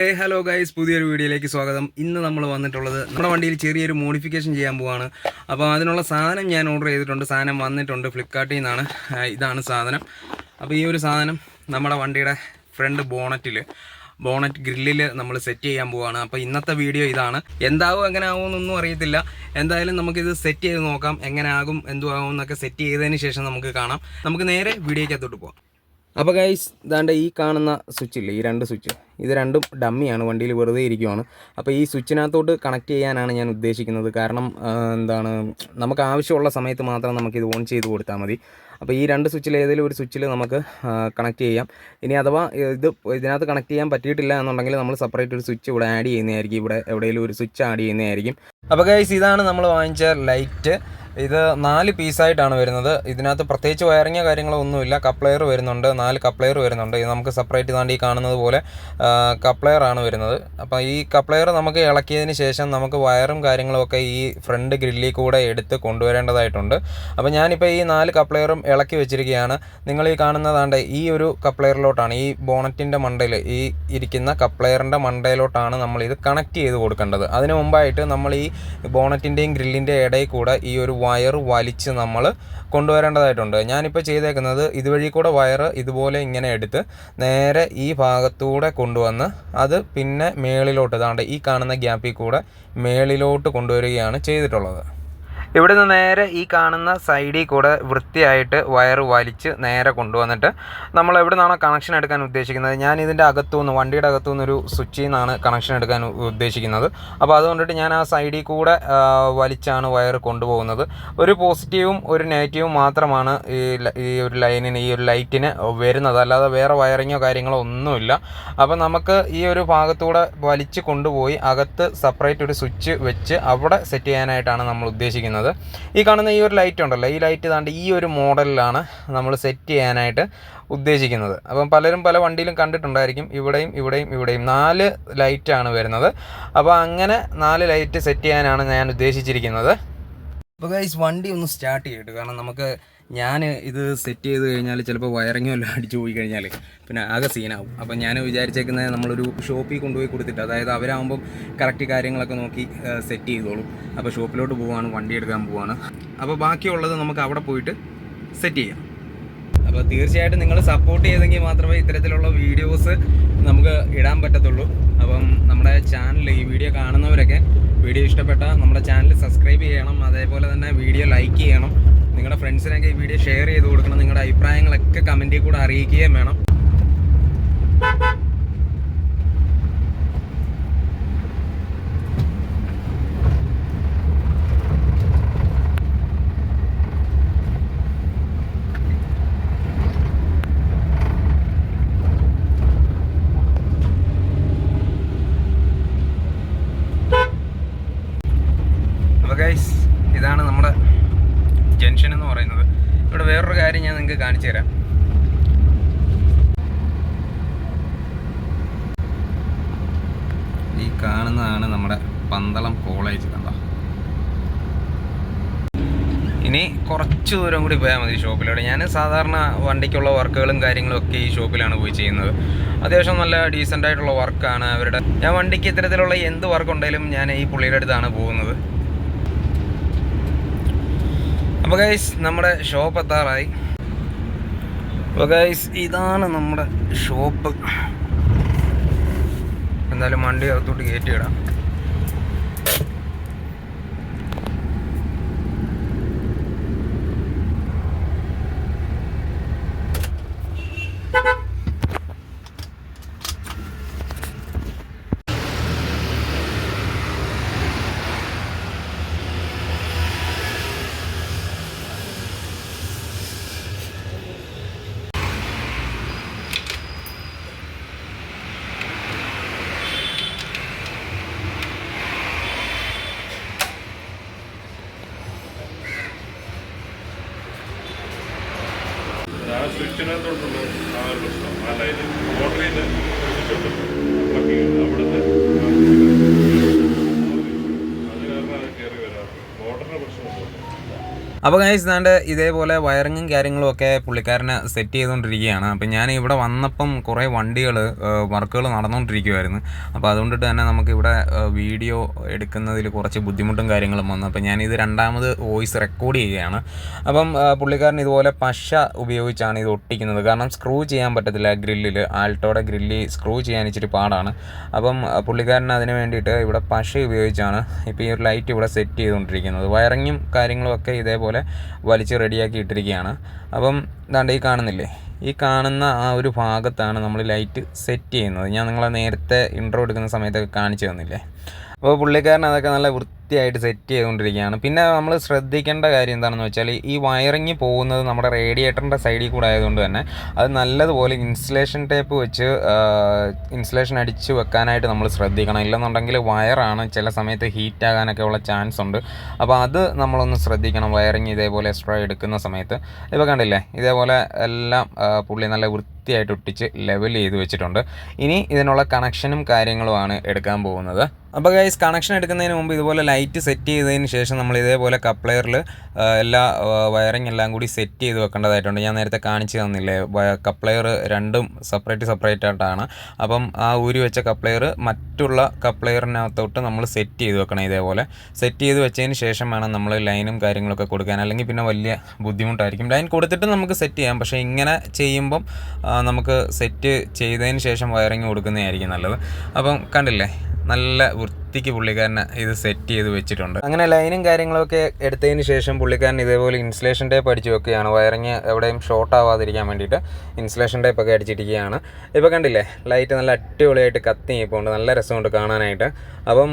Hello guys, പുതിയൊരു വീഡിയോയിലേക്ക് സ്വാഗതം. ഇന്ന് നമ്മൾ വന്നിട്ടുള്ളത് നമ്മുടെ വണ്ടിയിൽ ചെറിയൊരു മോഡിഫിക്കേഷൻ ചെയ്യാൻ പോവാണ്. അപ്പോൾ അതിനുള്ള സാധനം ഞാൻ ഓർഡർ ചെയ്തിട്ടുണ്ട്. സാധനം വന്നിട്ടുണ്ട് ഫ്ലിപ്കാർട്ടിൽ നിന്നാണ്. ഇതാണ് സാധനം. അപ്പോൾ ഈ ഒരു സാധനം നമ്മുടെ വണ്ടിയുടെ ഫ്രണ്ട് ബോണറ്റ് ഗ്രില്ലിൽ നമ്മൾ സെറ്റ് ചെയ്യാൻ പോവാണ്. അപ്പോൾ ഇന്നത്തെ വീഡിയോ ഇതാണ്. എന്താവും എങ്ങനെ ആവും എന്നൊന്നും അറിയത്തില്ല. എന്തായാലും നമുക്കിത് സെറ്റ് ചെയ്ത് നോക്കാം. എങ്ങനെ ആകും എന്തുവാകും എന്നൊക്കെ സെറ്റ് ചെയ്തതിന് ശേഷം നമുക്ക് കാണാം. നമുക്ക് നേരെ വീഡിയോയ്ക്കകത്തോട്ട് പോകാം. അപ്പോൾ ഗൈസ്, ഇതാണ്ട് ഈ കാണുന്ന സ്വിച്ചില്ലേ, ഈ രണ്ട് സ്വിച്ച്, ഇത് രണ്ടും ഡമ്മിയാണ്, വണ്ടിയിൽ വെറുതെ ഇരിക്കുവാണ്. അപ്പോൾ ഈ സ്വിച്ചിനകത്തോട്ട് കണക്ട് ചെയ്യാനാണ് ഞാൻ ഉദ്ദേശിക്കുന്നത്. കാരണം നമുക്ക് ആവശ്യമുള്ള സമയത്ത് മാത്രം നമുക്കിത് ഓൺ ചെയ്ത് കൊടുത്താൽ മതി. അപ്പോൾ ഈ രണ്ട് സ്വിച്ചിൽ ഏതെങ്കിലും ഒരു സ്വിച്ചിൽ നമുക്ക് കണക്ട് ചെയ്യാം. ഇനി അഥവാ ഇതിനകത്ത് കണക്ട് ചെയ്യാൻ പറ്റിയിട്ടില്ല എന്നുണ്ടെങ്കിൽ നമ്മൾ സെപ്പറേറ്റ് ഒരു സ്വിച്ച് ഇവിടെ ആഡ് ചെയ്യുന്നതായിരിക്കും. ഇവിടെ എവിടെയെങ്കിലും ഒരു സ്വിച്ച് ആഡ് ചെയ്യുന്നതായിരിക്കും. അപ്പോൾ ഗൈസ്, ഇതാണ് നമ്മൾ വാങ്ങിച്ച ലൈറ്റ്. ഇത് 4 പീസായിട്ടാണ് വരുന്നത്. ഇതിനകത്ത് പ്രത്യേകിച്ച് വയറിങ്ങോ കാര്യങ്ങളോ ഒന്നുമില്ല. കപ്ലെയർ വരുന്നുണ്ട്, 4 കപ്ലെയർ വരുന്നുണ്ട്. ഇത് നമുക്ക് സെപ്പറേറ്റ് ഇതാണ്ട് ഈ കാണുന്നത് പോലെ കപ്ലെയർ ആണ് വരുന്നത്. അപ്പോൾ ഈ കപ്ലെയർ നമുക്ക് ഇളക്കിയതിന് ശേഷം നമുക്ക് വയറും കാര്യങ്ങളും ഒക്കെ ഈ ഫ്രണ്ട് ഗ്രില്ലിൽ കൂടെ എടുത്ത് കൊണ്ടുവരേണ്ടതായിട്ടുണ്ട്. അപ്പോൾ ഞാനിപ്പോൾ ഈ 4 കപ്ലെയറും ഇളക്കി വെച്ചിരിക്കുകയാണ്. നിങ്ങൾ ഈ കാണുന്നതാണ്ട് ഈ ഒരു കപ്ലെയറിലോട്ടാണ്, ഈ ബോണറ്റിൻ്റെ മണ്ടയിൽ, ഈ ഇരിക്കുന്ന കപ്ലെയറിൻ്റെ മണ്ടയിലോട്ടാണ് നമ്മളിത് കണക്ട് ചെയ്ത് കൊടുക്കേണ്ടത്. അതിന് മുമ്പായിട്ട് നമ്മൾ ഈ ബോണറ്റിൻ്റെയും ഗ്രില്ലിൻ്റെ ഇടയിൽ കൂടെ ഈ ഒരു വയർ വലിച്ച് നമ്മൾ കൊണ്ടുവരേണ്ടതായിട്ടുണ്ട്. ഞാനിപ്പോൾ ചെയ്തേക്കുന്നത് ഇതുവഴി കൂടെ വയർ ഇതുപോലെ ഇങ്ങനെ എടുത്ത് നേരെ ഈ ഭാഗത്തൂടെ കൊണ്ടുവന്ന് അത് പിന്നെ മേളിലോട്ട് ദാണ്ട് ഈ കാണുന്ന ഗ്യാപ്പിൽ കൂടെ മേളിലോട്ട് കൊണ്ടുവരികയാണ് ചെയ്തിട്ടുള്ളത്. ഇവിടെ നിന്ന് നേരെ ഈ കാണുന്ന സൈഡിൽ കൂടെ വൃത്തിയായിട്ട് വയർ വലിച്ച് നേരെ കൊണ്ടുവന്നിട്ട് നമ്മൾ എവിടെ നിന്നാണോ കണക്ഷൻ എടുക്കാൻ ഉദ്ദേശിക്കുന്നത്, ഞാൻ ഇതിൻ്റെ അകത്തുനിന്ന്, വണ്ടിയുടെ അകത്തുനിന്നൊരു സ്വിച്ചിൽ നിന്നാണ് കണക്ഷൻ എടുക്കാൻ ഉദ്ദേശിക്കുന്നത്. അപ്പോൾ അതുകൊണ്ടിട്ട് ഞാൻ ആ സൈഡിൽ കൂടെ വലിച്ചാണ് വയർ കൊണ്ടുപോകുന്നത്. ഒരു പോസിറ്റീവും ഒരു നെഗറ്റീവും മാത്രമാണ് ഈ ഒരു ലൈനിന്, ഈ ഒരു ലൈറ്റിന് വരുന്നത്. അല്ലാതെ വേറെ വയറിങ്ങോ കാര്യങ്ങളോ ഒന്നുമില്ല. അപ്പോൾ നമുക്ക് ഈ ഒരു ഭാഗത്തൂടെ വലിച്ച് കൊണ്ടുപോയി അകത്ത് സെപ്പറേറ്റ് ഒരു സ്വിച്ച് വെച്ച് അവിടെ സെറ്റ് ചെയ്യാനായിട്ടാണ് നമ്മൾ ഉദ്ദേശിക്കുന്നത്. ഈ കാണുന്ന ഈ ഒരു ലൈറ്റ് ഉണ്ടല്ലോ, ഈ ലൈറ്റ് താണ്ട് ഈ ഒരു മോഡലിലാണ് നമ്മൾ സെറ്റ് ചെയ്യാനായിട്ട് ഉദ്ദേശിക്കുന്നത്. അപ്പം പലരും പല വണ്ടിയിലും കണ്ടിട്ടുണ്ടായിരിക്കും. ഇവിടെയും 4 ലൈറ്റാണ് വരുന്നത്. അപ്പോൾ അങ്ങനെ 4 ലൈറ്റ് സെറ്റ് ചെയ്യാനാണ് ഞാൻ ഉദ്ദേശിച്ചിരിക്കുന്നത്. അപ്പോൾ ഗൈസ്, വണ്ടി ഒന്ന് സ്റ്റാർട്ട് ചെയ്തിട്ട്, കാരണം ഞാൻ ഇത് സെറ്റ് ചെയ്ത് കഴിഞ്ഞാൽ ചിലപ്പോൾ വയറിങ്ങോ എല്ലാം അടിച്ചു പോയി കഴിഞ്ഞാൽ പിന്നെ ആകെ സീനാവും. അപ്പം ഞാൻ വിചാരിച്ചേക്കുന്നത് നമ്മളൊരു ഷോപ്പിൽ കൊണ്ടുപോയി കൊടുത്തിട്ട്, അതായത് അവരാകുമ്പം കറക്റ്റ് കാര്യങ്ങളൊക്കെ നോക്കി സെറ്റ് ചെയ്തോളും. അപ്പോൾ ഷോപ്പിലോട്ട് പോവാണ്, വണ്ടി എടുക്കാൻ പോവാണ്. അപ്പോൾ ബാക്കിയുള്ളത് നമുക്ക് അവിടെ പോയിട്ട് സെറ്റ് ചെയ്യാം. അപ്പോൾ തീർച്ചയായിട്ടും നിങ്ങൾ സപ്പോർട്ട് ചെയ്തെങ്കിൽ മാത്രമേ ഇത്തരത്തിലുള്ള വീഡിയോസ് നമുക്ക് ഇടാൻ പറ്റത്തുള്ളൂ. അപ്പം നമ്മുടെ ചാനൽ, ഈ വീഡിയോ കാണുന്നവരൊക്കെ വീഡിയോ ഇഷ്ടപ്പെട്ടാൽ നമ്മുടെ ചാനൽ സബ്സ്ക്രൈബ് ചെയ്യണം. അതേപോലെ തന്നെ വീഡിയോ ലൈക്ക് ചെയ്യണം. നിങ്ങളുടെ ഫ്രണ്ട്സിനൊക്കെ ഈ വീഡിയോ ഷെയർ ചെയ്ത് കൊടുക്കണം. നിങ്ങളുടെ അഭിപ്രായങ്ങളൊക്കെ കമൻറ്റിൽ കൂടെ അറിയിക്കുകയും വേണം. ഗൈസ്, ഇതാണ് നമ്മുടെ ജംഗ്ഷൻ എന്ന് പറയുന്നത്. ഇവിടെ വേറൊരു കാര്യം ഞാൻ നിങ്ങൾക്ക് കാണിച്ചു തരാം. ഈ കാണുന്നതാണ് നമ്മുടെ പന്തളം കോളേജ്. കണ്ടോ? ഇനി കുറച്ച് ദൂരം കൂടി പോയാൽ മതി ഷോപ്പിലൂടെ. ഞാൻ സാധാരണ വണ്ടിക്കുള്ള വർക്കുകളും കാര്യങ്ങളും ഒക്കെ ഈ ഷോപ്പിലാണ് പോയി ചെയ്യുന്നത്. അത്യാവശ്യം നല്ല ഡീസൻ്റ് ആയിട്ടുള്ള വർക്കാണ് അവരുടെ. ഞാൻ വണ്ടിക്ക് ഇത്തരത്തിലുള്ള എന്ത് വർക്ക് ഉണ്ടെങ്കിലും ഞാൻ ഈ പുള്ളിയുടെ അടുത്താണ് പോകുന്നത്. അപ്പോൾ ഗൈസ്, നമ്മുടെ ഷോപ്പ് എത്താറായി. അപ്പോൾ ഗൈസ്, ഇതാണ് നമ്മുടെ ഷോപ്പ്. എന്തായാലും വണ്ടി അകത്തോട്ട് കയറ്റിയിടാം. ആ സ്വിച്ചിനകത്തോട്ടുള്ള ആ ഒരു പ്രശ്നം, ആ ലൈന് ഓർഡർ ചെയ്ത് അവിടുന്ന് അത് കാരണം അത് കയറി വരാറ്. ഓർഡറിൻ്റെ പ്രശ്നമുണ്ട്. അപ്പോൾ ഗൈസ് ഇതാണ്ട് ഇതേപോലെ വയറിങ്ങും കാര്യങ്ങളും ഒക്കെ പുള്ളിക്കാരനെ സെറ്റ് ചെയ്തുകൊണ്ടിരിക്കുകയാണ്. അപ്പം ഞാൻ ഇവിടെ വന്നപ്പം കുറേ വണ്ടികൾ വർക്കുകൾ നടന്നുകൊണ്ടിരിക്കുമായിരുന്നു. അപ്പോൾ അതുകൊണ്ടിട്ട് തന്നെ നമുക്കിവിടെ വീഡിയോ എടുക്കുന്നതിൽ കുറച്ച് ബുദ്ധിമുട്ടും കാര്യങ്ങളും വന്നു. അപ്പം ഞാനിത് രണ്ടാമത് വോയിസ് റെക്കോർഡ് ചെയ്യുകയാണ്. അപ്പം പുള്ളിക്കാരൻ ഇതുപോലെ പശ ഉപയോഗിച്ചാണ് ഇത് ഒട്ടിക്കുന്നത്. കാരണം സ്ക്രൂ ചെയ്യാൻ പറ്റത്തില്ല ഗ്രില്ലിൽ. ആൾട്ടോയുടെ ഗ്രില്ലിൽ സ്ക്രൂ ചെയ്യാൻ ഇച്ചിരി പാടാണ്. അപ്പം പുള്ളിക്കാരൻ അതിന് വേണ്ടിയിട്ട് ഇവിടെ പശ ഉപയോഗിച്ചാണ് ഇപ്പോൾ ഈ ഒരു ലൈറ്റ് ഇവിടെ സെറ്റ് ചെയ്തുകൊണ്ടിരിക്കുന്നത്. വയറിങ്ങും കാര്യങ്ങളും ഒക്കെ ഇതേപോലെ വലിച്ച് റെഡിയാക്കി ഇട്ടിരിക്കുകയാണ്. അപ്പം ഇതാണ്ട് ഈ കാണുന്നില്ലേ, ഈ കാണുന്ന ആ ഒരു ഭാഗത്താണ് നമ്മൾ ലൈറ്റ് സെറ്റ് ചെയ്യുന്നത്. ഞാൻ നിങ്ങളെ നേരത്തെ ഇൻട്രോ എടുക്കുന്ന സമയത്തൊക്കെ കാണിച്ചു തന്നില്ലേ. അപ്പോൾ പുള്ളിക്കാരൻ അതൊക്കെ നല്ല വൃത്തിയായിട്ട് സെറ്റ് ചെയ്തുകൊണ്ടിരിക്കുകയാണ്. പിന്നെ നമ്മൾ ശ്രദ്ധിക്കേണ്ട കാര്യം എന്താണെന്ന് വെച്ചാൽ ഈ വയറിങ് പോകുന്നത് നമ്മുടെ റേഡിയേറ്ററിൻ്റെ സൈഡിൽ കൂടെ ആയതുകൊണ്ട് തന്നെ അത് നല്ലതുപോലെ ഇൻസുലേഷൻ ടേപ്പ് വെച്ച് ഇൻസുലേഷൻ അടിച്ച് വെക്കാനായിട്ട് നമ്മൾ ശ്രദ്ധിക്കണം. ഇല്ലെന്നുണ്ടെങ്കിൽ വയറാണ് ചില സമയത്ത് ഹീറ്റ് ആകാനൊക്കെ ഉള്ള ചാൻസ് ഉണ്ട്. അപ്പോൾ അത് നമ്മളൊന്ന് ശ്രദ്ധിക്കണം വയറിങ് ഇതേപോലെ എക്സ്ട്രാ എടുക്കുന്ന സമയത്ത്. ഇപ്പോൾ കണ്ടില്ലേ, ഇതേപോലെ എല്ലാം പുള്ളി നല്ല വൃത്തിയായിട്ട് ഒട്ടിച്ച് ലെവൽ ചെയ്ത് വെച്ചിട്ടുണ്ട്. ഇനി ഇതിനുള്ള കണക്ഷനും കാര്യങ്ങളുമാണ് എടുക്കാൻ പോകുന്നത്. അപ്പോൾ ഗൈസ് കണക്ഷൻ എടുക്കുന്നതിന് മുമ്പ് ഇതുപോലെ ലൈറ്റ് സെറ്റ് ചെയ്തതിന് ശേഷം നമ്മൾ ഇതേപോലെ കപ്ലെയറിൽ എല്ലാ വയറിങ് എല്ലാം കൂടി സെറ്റ് ചെയ്ത് വെക്കേണ്ടതായിട്ടുണ്ട്. ഞാൻ നേരത്തെ കാണിച്ചു തന്നില്ലേ, കപ്ലെയർ രണ്ടും സെപ്പറേറ്റ് ആയിട്ടാണ്. അപ്പം ആ ഊരി വെച്ച കപ്ലെയർ മറ്റുള്ള കപ്ലെയറിനകത്തോട്ട് നമ്മൾ സെറ്റ് ചെയ്ത് വെക്കണം. ഇതേപോലെ സെറ്റ് ചെയ്ത് വെച്ചതിന് ശേഷം വേണം നമ്മൾ ലൈനും കാര്യങ്ങളൊക്കെ കൊടുക്കാൻ. അല്ലെങ്കിൽ പിന്നെ വലിയ ബുദ്ധിമുട്ടായിരിക്കും. ലൈൻ കൊടുത്തിട്ട് നമുക്ക് സെറ്റ് ചെയ്യാം, പക്ഷേ ഇങ്ങനെ ചെയ്യുമ്പം നമുക്ക് സെറ്റ് ചെയ്തതിന് ശേഷം വയറിങ് കൊടുക്കുന്നതായിരിക്കും നല്ലത്. അപ്പം കണ്ടില്ലേ, നല്ല വൃത്തിക്ക് പുള്ളിക്കാരനെ ഇത് സെറ്റ് ചെയ്ത് വെച്ചിട്ടുണ്ട്. അങ്ങനെ ലൈനും കാര്യങ്ങളൊക്കെ എടുത്തതിന് ശേഷം പുള്ളിക്കാരൻ ഇതേപോലെ ഇൻസുലേഷൻ ടേപ്പ് അടിച്ച് വെക്കുകയാണ്. വയറിങ് എവിടെയും ഷോർട്ട് ആവാതിരിക്കാൻ വേണ്ടിയിട്ട് ഇൻസുലേഷൻ ടേപ്പൊക്കെ അടിച്ചിരിക്കുകയാണ്. ഇപ്പോൾ കണ്ടില്ലേ, ലൈറ്റ് നല്ല അടിപൊളിയായിട്ട് കത്തി നിൽപ്പുണ്ട്. നല്ല രസമുണ്ട് കാണാനായിട്ട്. അപ്പം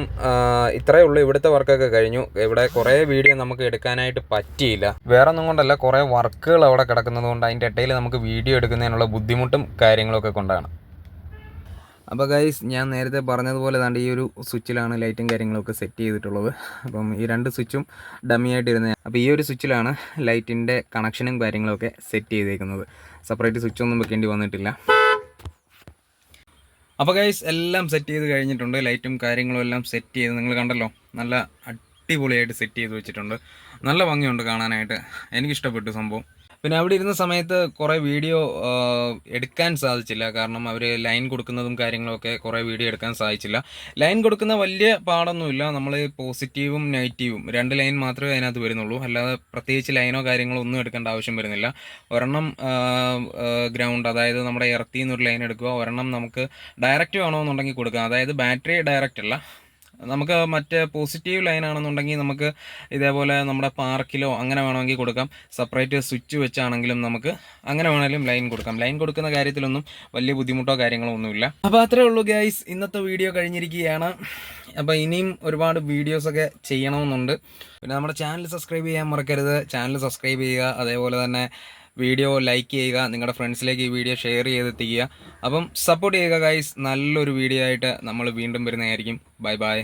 ഇത്രയേ ഉള്ളൂ, ഇവിടുത്തെ വർക്കൊക്കെ കഴിഞ്ഞു. ഇവിടെ കുറേ വീഡിയോ നമുക്ക് എടുക്കാനായിട്ട് പറ്റിയില്ല. വേറെ ഒന്നും കൊണ്ടല്ല, കുറേ വർക്കുകൾ അവിടെ കിടക്കുന്നത് കൊണ്ട് അതിൻ്റെ ഇടയിൽ നമുക്ക് വീഡിയോ എടുക്കുന്നതിനുള്ള ബുദ്ധിമുട്ടും കാര്യങ്ങളൊക്കെ കൊണ്ടാണ്. അപ്പോൾ ഗൈസ് ഞാൻ നേരത്തെ പറഞ്ഞതുപോലെ താണ്ട് ഈ ഒരു സ്വിച്ചിലാണ് ലൈറ്റും കാര്യങ്ങളൊക്കെ സെറ്റ് ചെയ്തിട്ടുള്ളത്. അപ്പം ഈ രണ്ട് സ്വിച്ചും ഡമ്മി ആയിട്ട് ഇരുന്നത്. അപ്പോൾ ഈ ഒരു സ്വിച്ചിലാണ് ലൈറ്റിൻ്റെ കണക്ഷനും കാര്യങ്ങളൊക്കെ സെറ്റ് ചെയ്തേക്കുന്നത്. സെപ്പറേറ്റ് സ്വിച്ചൊന്നും വെക്കേണ്ടി വന്നിട്ടില്ല. അപ്പോൾ ഗൈസ് എല്ലാം സെറ്റ് ചെയ്ത് കഴിഞ്ഞിട്ടുണ്ട്. ലൈറ്റും കാര്യങ്ങളും എല്ലാം സെറ്റ് ചെയ്ത് നിങ്ങൾ കണ്ടല്ലോ, നല്ല അടിപൊളിയായിട്ട് സെറ്റ് ചെയ്ത് വെച്ചിട്ടുണ്ട്. നല്ല ഭംഗിയുണ്ട് കാണാനായിട്ട്. എനിക്കിഷ്ടപ്പെട്ടു സംഭവം. പിന്നെ അവിടെ ഇരുന്ന സമയത്ത് കുറേ വീഡിയോ എടുക്കാൻ സാധിച്ചില്ല. കാരണം അവർ ലൈൻ കൊടുക്കുന്നതും കാര്യങ്ങളൊക്കെ കുറേ വീഡിയോ എടുക്കാൻ സാധിച്ചില്ല. ലൈൻ കൊടുക്കുന്ന വലിയ പാടൊന്നുമില്ല. നമ്മൾ പോസിറ്റീവും നെഗറ്റീവും 2 ലൈൻ മാത്രമേ അതിനകത്ത് വരുന്നുള്ളൂ. അല്ലാതെ പ്രത്യേകിച്ച് ലൈനോ കാര്യങ്ങളോ ഒന്നും എടുക്കേണ്ട ആവശ്യം വരുന്നില്ല. ഒരെണ്ണം ഗ്രൗണ്ട്, അതായത് നമ്മുടെ എർത്തിൽ നിന്നൊരു ലൈൻ എടുക്കുക. ഒരെണ്ണം നമുക്ക് ഡയറക്റ്റ് വേണമെന്നുണ്ടെങ്കിൽ കൊടുക്കാം. അതായത് ബാറ്ററി ഡയറക്റ്റ് അല്ല, നമുക്ക് മറ്റേ പോസിറ്റീവ് ലൈൻ ആണെന്നുണ്ടെങ്കിൽ നമുക്ക് ഇതേപോലെ നമ്മുടെ പാർക്കിലോ അങ്ങനെ വേണമെങ്കിൽ കൊടുക്കാം. സെപ്പറേറ്റ് സ്വിച്ച് വെച്ചാണെങ്കിലും നമുക്ക് അങ്ങനെ വേണമെങ്കിലും ലൈൻ കൊടുക്കാം. ലൈൻ കൊടുക്കുന്ന കാര്യത്തിലൊന്നും വലിയ ബുദ്ധിമുട്ടോ കാര്യങ്ങളോ ഒന്നുമില്ല. അപ്പോൾ അത്രേ ഉള്ളൂ ഗൈസ്, ഇന്നത്തെ വീഡിയോ കഴിഞ്ഞിരിക്കുകയാണ്. അപ്പോൾ ഇനിയും ഒരുപാട് വീഡിയോസൊക്കെ ചെയ്യണമെന്നുണ്ട്. പിന്നെ നമ്മുടെ ചാനൽ സബ്സ്ക്രൈബ് ചെയ്യാൻ മറക്കരുത്. ചാനൽ സബ്സ്ക്രൈബ് ചെയ്യുക, അതേപോലെ തന്നെ വീഡിയോ ലൈക്ക് ചെയ്യുക, നിങ്ങളുടെ ഫ്രണ്ട്സിലേക്ക് ഈ വീഡിയോ ഷെയർ ചെയ്തെത്തിക്കുക. അപ്പം സപ്പോർട്ട് ചെയ്യുക ഗൈസ്. നല്ലൊരു വീഡിയോ ആയിട്ട് നമ്മൾ വീണ്ടും വരുന്നതായിരിക്കും. Bye bye.